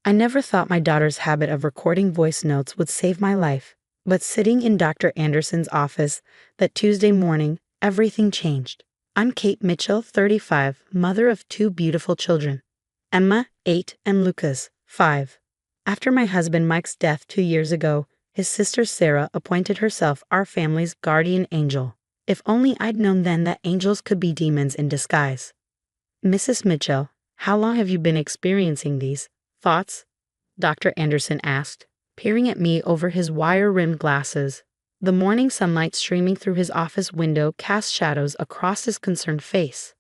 I never thought my daughter's habit of recording voice notes would save my life, but sitting in Dr. Anderson's office that Tuesday morning, everything changed. I'm Kate Mitchell, 35, mother of two beautiful children, Emma, 8, and Lucas, 5. After my husband Mike's death 2 years ago, his sister Sarah appointed herself our family's guardian angel. If only I'd known then that angels could be demons in disguise. Mrs. Mitchell, how long have you been experiencing these thoughts? Dr. Anderson asked, peering at me over his wire-rimmed glasses. The morning sunlight streaming through his office window cast shadows across his concerned face.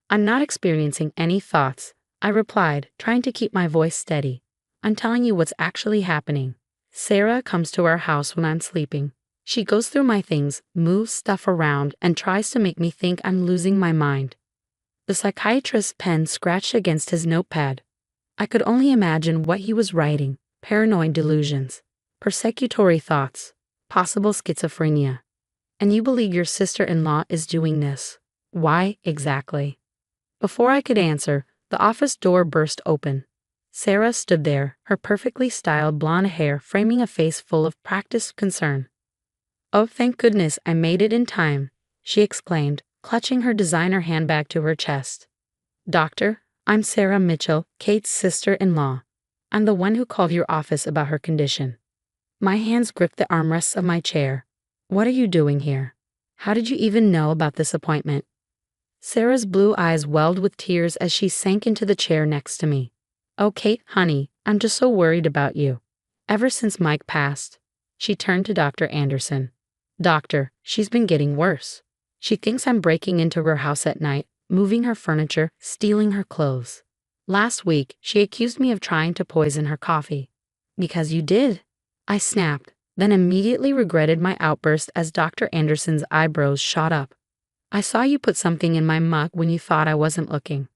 I'm not experiencing any thoughts, I replied, trying to keep my voice steady. I'm telling you what's actually happening. Sarah comes to our house when I'm sleeping. She goes through my things, moves stuff around, and tries to make me think I'm losing my mind. The psychiatrist's pen scratched against his notepad. I could only imagine what he was writing: paranoid delusions, persecutory thoughts, possible schizophrenia. And you believe your sister-in-law is doing this? Why exactly? Before I could answer, the office door burst open. Sarah stood there, her perfectly styled blonde hair framing a face full of practiced concern. "Oh, thank goodness I made it in time," she exclaimed, clutching her designer handbag to her chest. "Doctor, I'm Sarah Mitchell, Kate's sister-in-law. I'm the one who called your office about her condition." My hands gripped the armrests of my chair. "What are you doing here? How did you even know about this appointment?" Sarah's blue eyes welled with tears as she sank into the chair next to me. "Oh, Kate, honey, I'm just so worried about you. Ever since Mike passed." She turned to Dr. Anderson. "Doctor, she's been getting worse. She thinks I'm breaking into her house at night, moving her furniture, stealing her clothes. Last week, she accused me of trying to poison her coffee." "Because you did," I snapped, then immediately regretted my outburst as Dr. Anderson's eyebrows shot up. "I saw you put something in my mug when you thought I wasn't looking."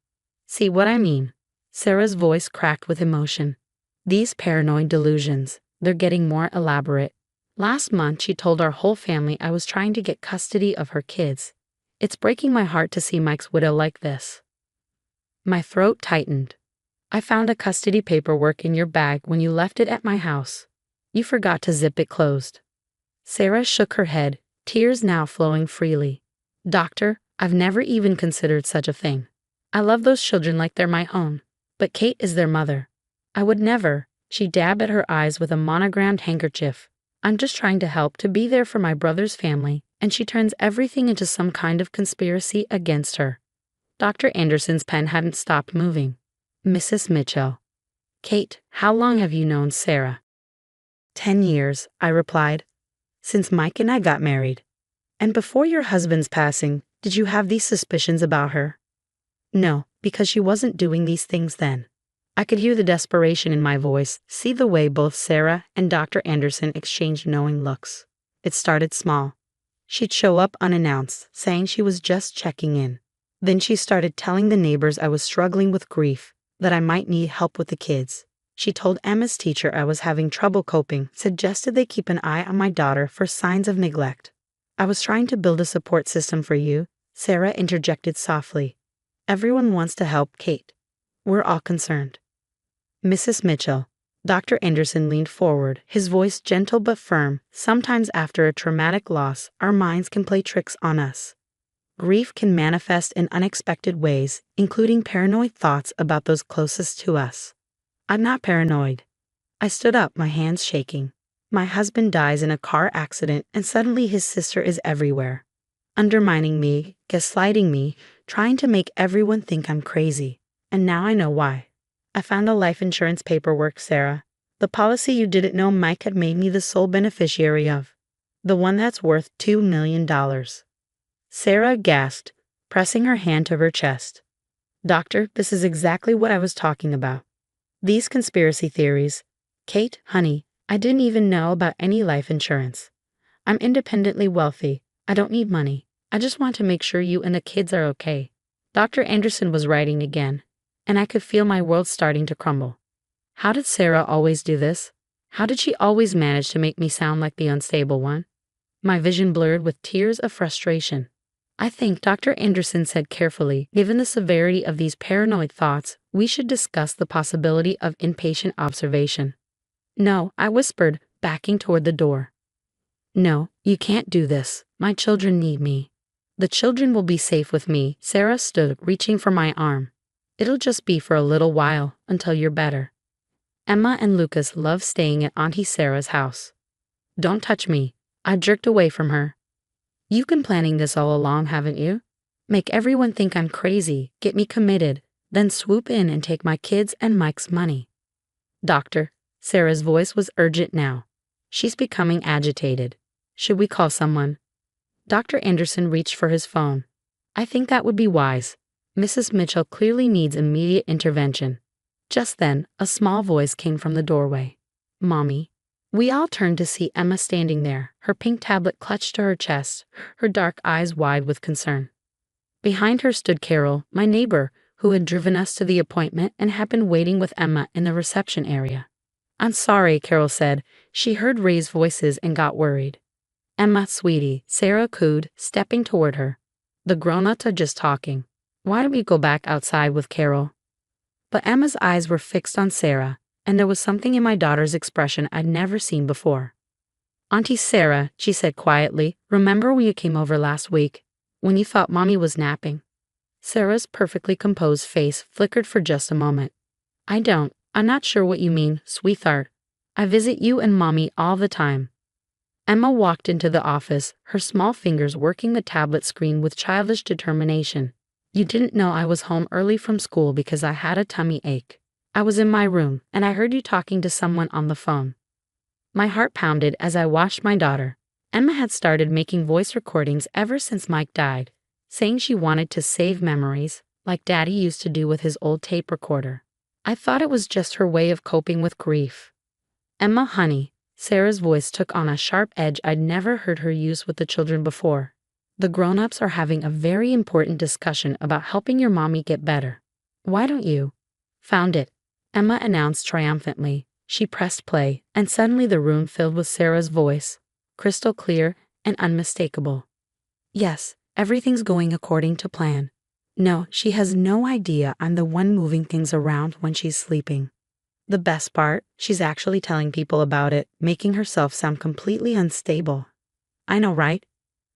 "See what I mean?" Sarah's voice cracked with emotion. "These paranoid delusions, they're getting more elaborate. Last month, she told our whole family I was trying to get custody of her kids. It's breaking my heart to see Mike's widow like this." My throat tightened. "I found a custody paperwork in your bag when you left it at my house. You forgot to zip it closed." Sarah shook her head, tears now flowing freely. "Doctor, I've never even considered such a thing. I love those children like they're my own, but Kate is their mother. I would never." She dabbed at her eyes with a monogrammed handkerchief. "I'm just trying to help, to be there for my brother's family, and she turns everything into some kind of conspiracy against her." Dr. Anderson's pen hadn't stopped moving. "Mrs. Mitchell." "Kate, how long have you known Sarah?" 10 years, I replied. "Since Mike and I got married." "And before your husband's passing, did you have these suspicions about her?" "No, because she wasn't doing these things then." I could hear the desperation in my voice, see the way both Sarah and Dr. Anderson exchanged knowing looks. It started small. She'd show up unannounced, saying she was just checking in. Then she started telling the neighbors I was struggling with grief, that I might need help with the kids. She told Emma's teacher I was having trouble coping, suggested they keep an eye on my daughter for signs of neglect. "I was trying to build a support system for you," Sarah interjected softly. "Everyone wants to help Kate. We're all concerned." "Mrs. Mitchell." Dr. Anderson leaned forward, his voice gentle but firm. "Sometimes after a traumatic loss, our minds can play tricks on us. Grief can manifest in unexpected ways, including paranoid thoughts about those closest to us. I'm not paranoid." I stood up, my hands shaking. "My husband dies in a car accident, and suddenly his sister is everywhere, undermining me, gaslighting me, trying to make everyone think I'm crazy. And now I know why. I found the life insurance paperwork, Sarah. The policy you didn't know Mike had made me the sole beneficiary of. The one that's worth $2 million. Sarah gasped, pressing her hand to her chest. "Doctor, this is exactly what I was talking about. These conspiracy theories. Kate, honey, I didn't even know about any life insurance. I'm independently wealthy. I don't need money. I just want to make sure you and the kids are okay." Dr. Anderson was writing again, and I could feel my world starting to crumble. How did Sarah always do this? How did she always manage to make me sound like the unstable one? My vision blurred with tears of frustration. I think Dr. Anderson said carefully, given the severity of these paranoid thoughts, we should discuss the possibility of inpatient observation. No, I whispered, backing toward the door. No, you can't do this. My children need me. The children will be safe with me. Sarah stood, reaching for my arm. It'll just be for a little while, until you're better. Emma and Lucas love staying at Auntie Sarah's house. Don't touch me. I jerked away from her. You've been planning this all along, haven't you? Make everyone think I'm crazy, get me committed, then swoop in and take my kids and Mike's money. Doctor, Sarah's voice was urgent now. She's becoming agitated. Should we call someone? Dr. Anderson reached for his phone. I think that would be wise. Mrs. Mitchell clearly needs immediate intervention. Just then, a small voice came from the doorway. Mommy. We all turned to see Emma standing there, her pink tablet clutched to her chest, her dark eyes wide with concern. Behind her stood Carol, my neighbor, who had driven us to the appointment and had been waiting with Emma in the reception area. I'm sorry, Carol said. She heard raised voices and got worried. Emma, sweetie, Sarah cooed, stepping toward her. The grown-ups are just talking. Why don't we go back outside with Carol? But Emma's eyes were fixed on Sarah, and there was something in my daughter's expression I'd never seen before. Auntie Sarah, she said quietly, remember when you came over last week, when you thought Mommy was napping? Sarah's perfectly composed face flickered for just a moment. I'm not sure what you mean, sweetheart. I visit you and Mommy all the time. Emma walked into the office, her small fingers working the tablet screen with childish determination. You didn't know I was home early from school because I had a tummy ache. I was in my room, and I heard you talking to someone on the phone. My heart pounded as I watched my daughter. Emma had started making voice recordings ever since Mike died, saying she wanted to save memories, like Daddy used to do with his old tape recorder. I thought it was just her way of coping with grief. Emma, honey, Sarah's voice took on a sharp edge I'd never heard her use with the children before. The grown-ups are having a very important discussion about helping your mommy get better. Why don't you? Found it, Emma announced triumphantly. She pressed play, and suddenly the room filled with Sarah's voice, crystal clear and unmistakable. Yes, everything's going according to plan. No, she has no idea I'm the one moving things around when she's sleeping. The best part, she's actually telling people about it, making herself sound completely unstable. I know, right?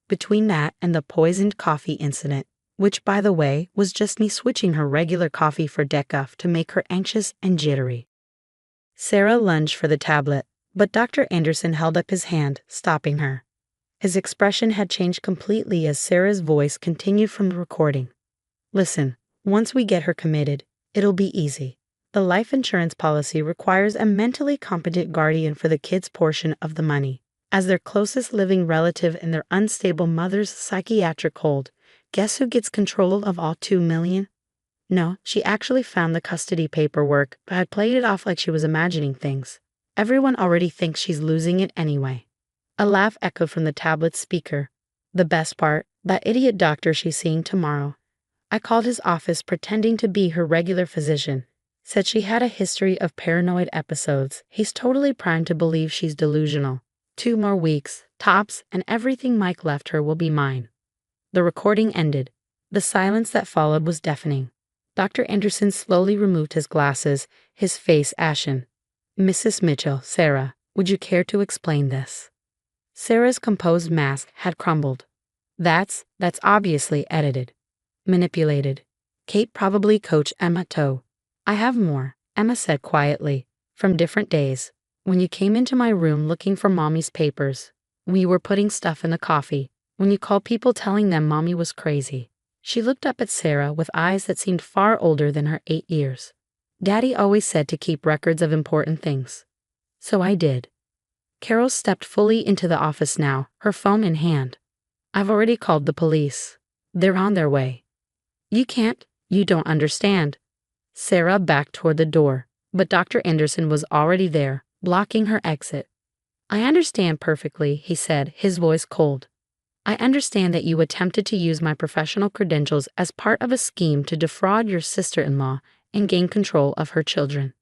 Between that and the poisoned coffee incident, which, by the way, was just me switching her regular coffee for decaf to make her anxious and jittery. Sarah lunged for the tablet, but Dr. Anderson held up his hand, stopping her. His expression had changed completely as Sarah's voice continued from the recording. Listen, once we get her committed, it'll be easy. The life insurance policy requires a mentally competent guardian for the kids' portion of the money. As their closest living relative in their unstable mother's psychiatric hold, guess who gets control of all $2 million? No, she actually found the custody paperwork, but had played it off like she was imagining things. Everyone already thinks she's losing it anyway. A laugh echoed from the tablet's speaker. The best part, that idiot doctor she's seeing tomorrow. I called his office pretending to be her regular physician. Said she had a history of paranoid episodes. He's totally primed to believe she's delusional. 2 more weeks, tops, and everything Mike left her will be mine. The recording ended. The silence that followed was deafening. Dr. Anderson slowly removed his glasses, his face ashen. Mrs. Mitchell, Sarah, would you care to explain this? Sarah's composed mask had crumbled. That's obviously edited. Manipulated. Kate probably coached Emma to. I have more, Emma said quietly, from different days. When you came into my room looking for Mommy's papers, when you were putting stuff in the coffee, when you called people telling them Mommy was crazy. She looked up at Sarah with eyes that seemed far older than her 8 years. Daddy always said to keep records of important things. So I did. Carol stepped fully into the office now, her phone in hand. I've already called the police. They're on their way. You don't understand. Sarah backed toward the door, but Dr. Anderson was already there, blocking her exit. I understand perfectly, he said, his voice cold. I understand that you attempted to use my professional credentials as part of a scheme to defraud your sister-in-law and gain control of her children.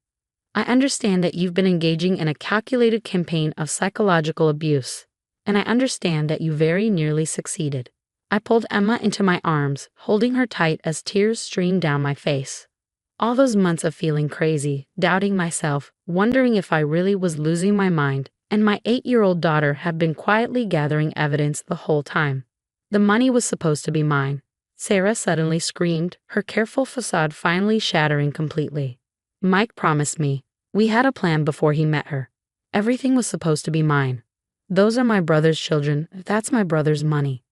I understand that you've been engaging in a calculated campaign of psychological abuse, and I understand that you very nearly succeeded. I pulled Emma into my arms, holding her tight as tears streamed down my face. All those months of feeling crazy, doubting myself, wondering if I really was losing my mind, and my 8-year-old daughter had been quietly gathering evidence the whole time. The money was supposed to be mine. Sarah suddenly screamed, her careful facade finally shattering completely. Mike promised me. We had a plan before he met her. Everything was supposed to be mine. Those are my brother's children. That's my brother's money.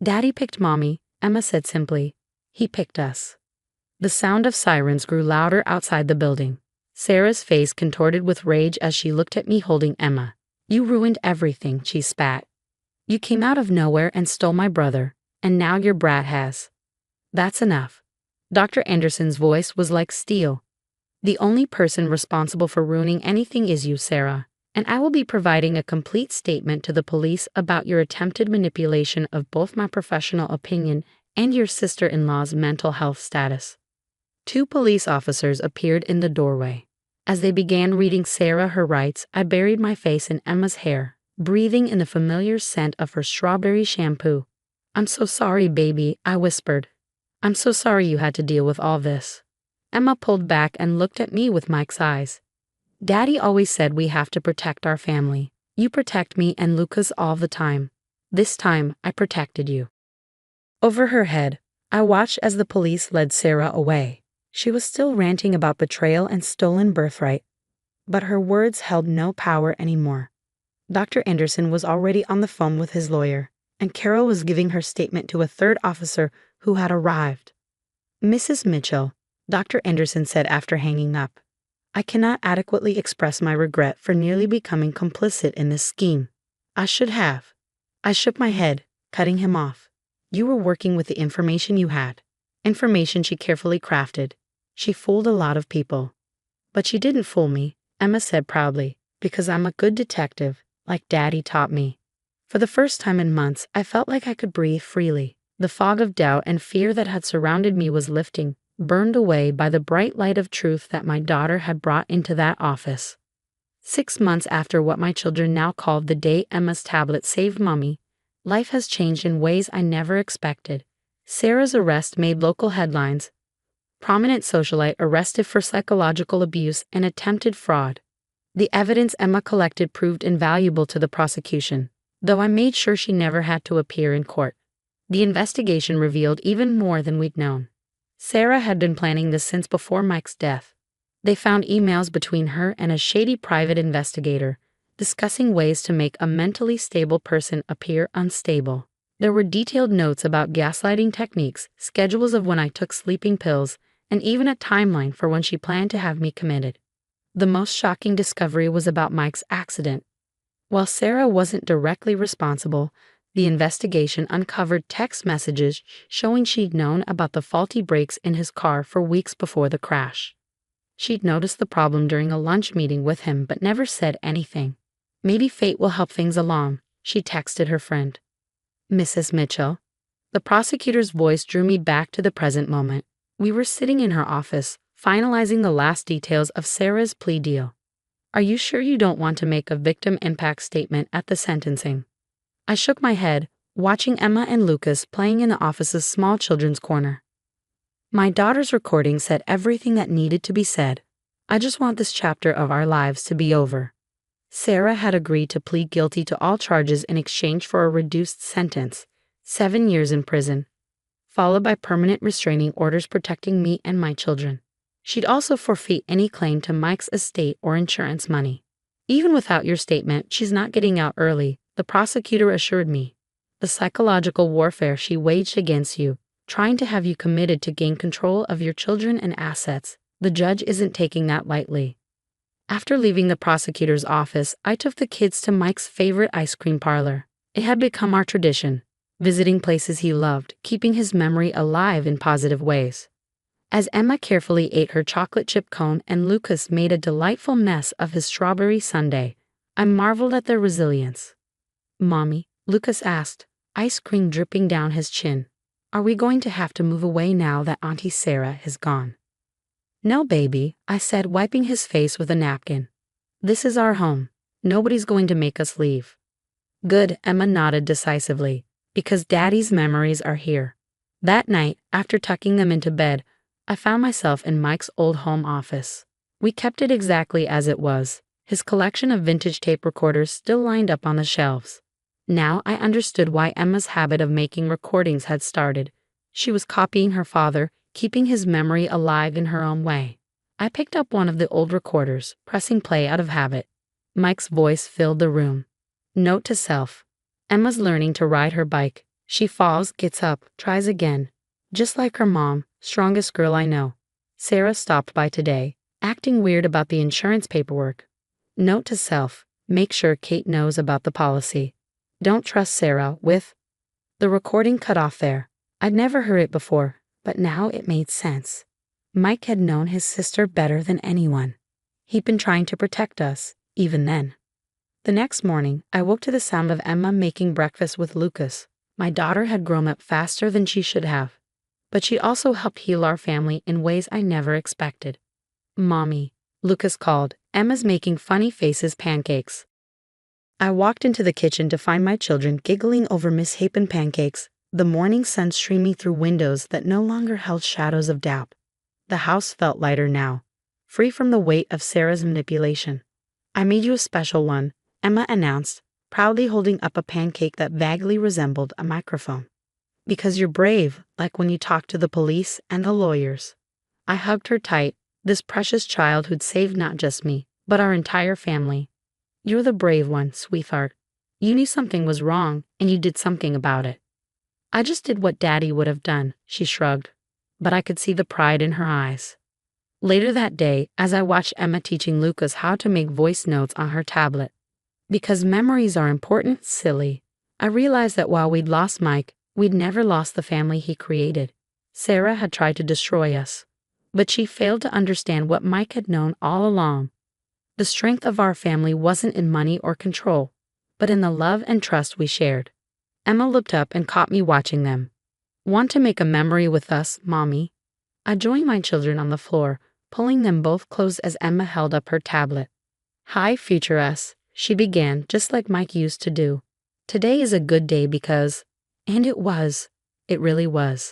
Daddy picked Mommy, Emma said simply. He picked us. The sound of sirens grew louder outside the building. Sarah's face contorted with rage as she looked at me holding Emma. You ruined everything, she spat. You came out of nowhere and stole my brother, and now your brat has. That's enough. Dr. Anderson's voice was like steel. The only person responsible for ruining anything is you, Sarah, and I will be providing a complete statement to the police about your attempted manipulation of both my professional opinion and your sister-in-law's mental health status. 2 police officers appeared in the doorway. As they began reading Sarah her rights, I buried my face in Emma's hair, breathing in the familiar scent of her strawberry shampoo. I'm so sorry, baby, I whispered. I'm so sorry you had to deal with all this. Emma pulled back and looked at me with Mike's eyes. Daddy always said we have to protect our family. You protect me and Lucas all the time. This time, I protected you. Over her head, I watched as the police led Sarah away. She was still ranting about betrayal and stolen birthright, but her words held no power anymore. Dr. Anderson was already on the phone with his lawyer, and Carol was giving her statement to a 3rd officer who had arrived. Mrs. Mitchell, Dr. Anderson said after hanging up, I cannot adequately express my regret for nearly becoming complicit in this scheme. I should have. I shook my head, cutting him off. You were working with the information you had. Information she carefully crafted. She fooled a lot of people. But she didn't fool me, Emma said proudly, because I'm a good detective, like Daddy taught me. For the first time in months, I felt like I could breathe freely. The fog of doubt and fear that had surrounded me was lifting, burned away by the bright light of truth that my daughter had brought into that office. 6 months after what my children now called the day Emma's tablet saved Mommy, life has changed in ways I never expected. Sarah's arrest made local headlines. Prominent socialite arrested for psychological abuse and attempted fraud. The evidence Emma collected proved invaluable to the prosecution, though I made sure she never had to appear in court. The investigation revealed even more than we'd known. Sarah had been planning this since before Mike's death. They found emails between her and a shady private investigator, discussing ways to make a mentally stable person appear unstable. There were detailed notes about gaslighting techniques, schedules of when I took sleeping pills, and even a timeline for when she planned to have me committed. The most shocking discovery was about Mike's accident. While Sarah wasn't directly responsible, the investigation uncovered text messages showing she'd known about the faulty brakes in his car for weeks before the crash. She'd noticed the problem during a lunch meeting with him but never said anything. Maybe fate will help things along, she texted her friend. Mrs. Mitchell. The prosecutor's voice drew me back to the present moment. We were sitting in her office, finalizing the last details of Sarah's plea deal. Are you sure you don't want to make a victim impact statement at the sentencing? I shook my head, watching Emma and Lucas playing in the office's small children's corner. My daughter's recording said everything that needed to be said. I just want this chapter of our lives to be over. Sarah had agreed to plead guilty to all charges in exchange for a reduced sentence, 7 years in prison, followed by permanent restraining orders protecting me and my children. She'd also forfeit any claim to Mike's estate or insurance money. Even without your statement, she's not getting out early, the prosecutor assured me. The psychological warfare she waged against you, trying to have you committed to gain control of your children and assets, the judge isn't taking that lightly. After leaving the prosecutor's office, I took the kids to Mike's favorite ice cream parlor. It had become our tradition, visiting places he loved, keeping his memory alive in positive ways. As Emma carefully ate her chocolate chip cone and Lucas made a delightful mess of his strawberry sundae, I marveled at their resilience. Mommy, Lucas asked, ice cream dripping down his chin. Are we going to have to move away now that Auntie Sarah is gone? No, baby, I said, wiping his face with a napkin. This is our home. Nobody's going to make us leave. Good, Emma nodded decisively. Because Daddy's memories are here. That night, after tucking them into bed, I found myself in Mike's old home office. We kept it exactly as it was, his collection of vintage tape recorders still lined up on the shelves. Now I understood why Emma's habit of making recordings had started. She was copying her father, keeping his memory alive in her own way. I picked up one of the old recorders, pressing play out of habit. Mike's voice filled the room. Note to self. Emma's learning to ride her bike. She falls, gets up, tries again. Just like her mom, strongest girl I know. Sarah stopped by today, acting weird about the insurance paperwork. Note to self. Make sure Kate knows about the policy. Don't trust Sarah with. The recording cut off there. I'd never heard it before, but now it made sense. Mike had known his sister better than anyone. He'd been trying to protect us, even then. The next morning, I woke to the sound of Emma making breakfast with Lucas. My daughter had grown up faster than she should have. But she also helped heal our family in ways I never expected. Mommy, Lucas called. Emma's making funny faces pancakes. I walked into the kitchen to find my children giggling over misshapen pancakes, the morning sun streaming through windows that no longer held shadows of doubt. The house felt lighter now, free from the weight of Sarah's manipulation. I made you a special one, Emma announced, proudly holding up a pancake that vaguely resembled a microphone. Because you're brave, like when you talk to the police and the lawyers. I hugged her tight, this precious child who'd saved not just me, but our entire family. You're the brave one, sweetheart. You knew something was wrong, and you did something about it. I just did what Daddy would have done, she shrugged, but I could see the pride in her eyes. Later that day, as I watched Emma teaching Lucas how to make voice notes on her tablet, because memories are important, silly, I realized that while we'd lost Mike, we'd never lost the family he created. Sarah had tried to destroy us, but she failed to understand what Mike had known all along. The strength of our family wasn't in money or control, but in the love and trust we shared. Emma looked up and caught me watching them. Want to make a memory with us, Mommy? I joined my children on the floor, pulling them both close as Emma held up her tablet. Hi, future us, she began, just like Mike used to do. Today is a good day because, and it was. It really was.